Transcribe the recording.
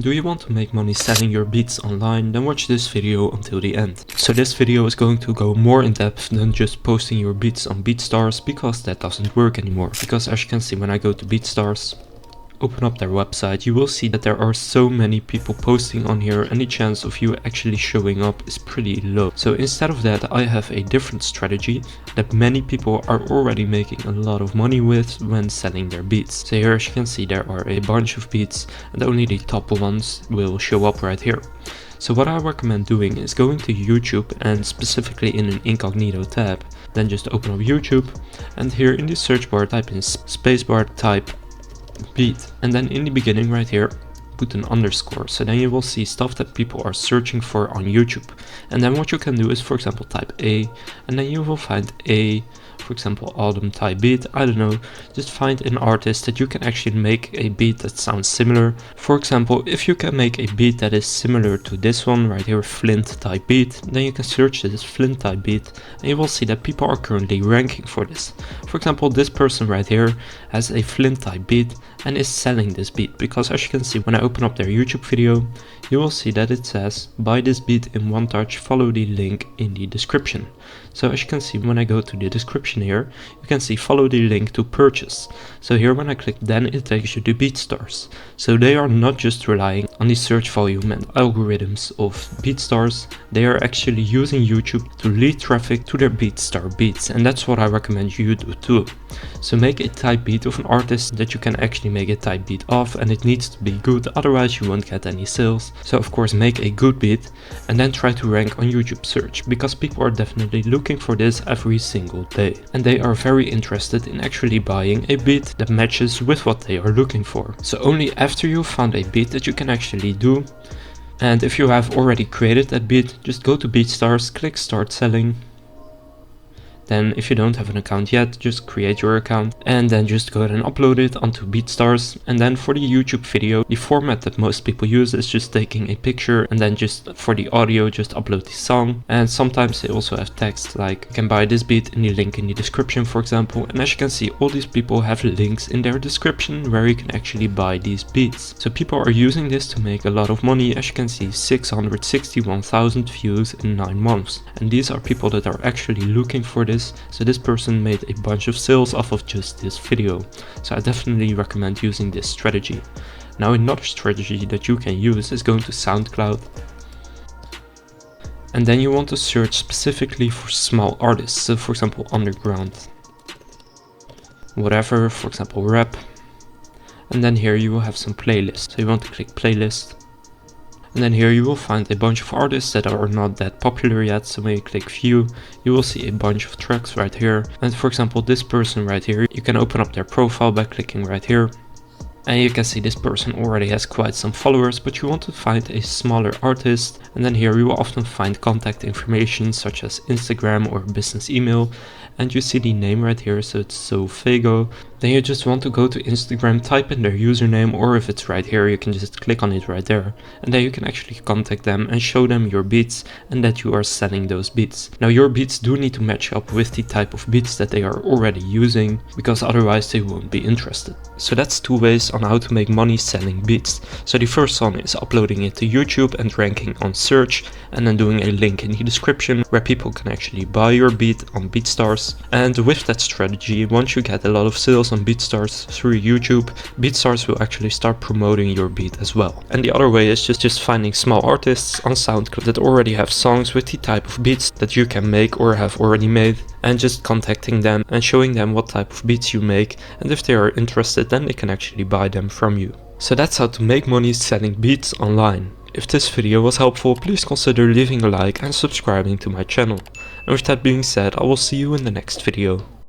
Do you want to make money selling your beats online? Then watch this video until the end. So this video is going to go more in depth than just posting your beats on Beatstars, because that doesn't work anymore. Because as you can see, when I go to Beatstars, open up their website, you will see that there are so many people posting on here, and the chance of you actually showing up is pretty low. So instead of that, I have a different strategy that many people are already making a lot of money with when selling their beats. So here, as you can see, there are a bunch of beats and only the top ones will show up right here. So what I recommend doing is going to YouTube, and specifically in an incognito tab, then just open up YouTube, and here in the search bar type in spacebar, type beat, and then in the beginning right here put an underscore. So then you will see stuff that people are searching for on YouTube, and then what you can do is, for example, type A, and then you will find a, for example, autumn type beat. I don't know, just find an artist that you can actually make a beat that sounds similar. For example, if you can make a beat that is similar to this one right here, Flint type beat, then you can search this Flint type beat, and you will see that people are currently ranking for this. For example, this person right here has a Flint type beat and is selling this beat, because as you can see, when I open up their YouTube video, you will see that it says buy this beat in one touch, follow the link in the description. So as you can see, when I go to the description here, you can see follow the link to purchase. So here when I click, then it takes you to Beatstars. So they are not just relying on the search volume and algorithms of Beatstars, they are actually using YouTube to lead traffic to their Beatstar beats, and that's what I recommend you do too. So make a type beat of an artist that you can actually make a type beat of, and it needs to be good, otherwise you won't get any sales. So of course make a good beat and then try to rank on YouTube search, because people are definitely looking for this every single day, and they are very interested in actually buying a beat that matches with what they are looking for. So only after you found a beat that you can actually do, and if you have already created that beat, just go to Beatstars, click start selling. Then if you don't have an account yet, just create your account and then just go ahead and upload it onto Beatstars. And then for the YouTube video, the format that most people use is just taking a picture, and then just for the audio, just upload the song. And sometimes they also have text like you can buy this beat in the link in the description, for example. And as you can see, all these people have links in their description where you can actually buy these beats. So people are using this to make a lot of money. As you can see, 661,000 views in 9 months. And these are people that are actually looking for this. So this person made a bunch of sales off of just this video. So I definitely recommend using this strategy. Now another strategy that you can use is going to SoundCloud. And then you want to search specifically for small artists. So for example, underground, whatever, for example, rap. And then here you will have some playlists. So you want to click playlist. And then here you will find a bunch of artists that are not that popular yet. So when you click view, you will see a bunch of tracks right here. And for example, this person right here, you can open up their profile by clicking right here. And you can see this person already has quite some followers, but you want to find a smaller artist. And then here you will often find contact information such as Instagram or business email. And you see the name right here, so it's Sofago. Then you just want to go to Instagram, type in their username, or if it's right here, you can just click on it right there. And then you can actually contact them and show them your beats and that you are selling those beats. Now your beats do need to match up with the type of beats that they are already using, because otherwise they won't be interested. So that's 2 ways on how to make money selling beats. So the first one is uploading it to YouTube and ranking on search, and then doing a link in the description where people can actually buy your beat on Beatstars. And with that strategy, once you get a lot of sales on Beatstars through YouTube, Beatstars will actually start promoting your beat as well. And the other way is just finding small artists on SoundCloud that already have songs with the type of beats that you can make or have already made, and just contacting them and showing them what type of beats you make, and if they are interested, then they can actually buy them from you. So that's how to make money selling beats online. If this video was helpful, please consider leaving a like and subscribing to my channel. And with that being said, I will see you in the next video.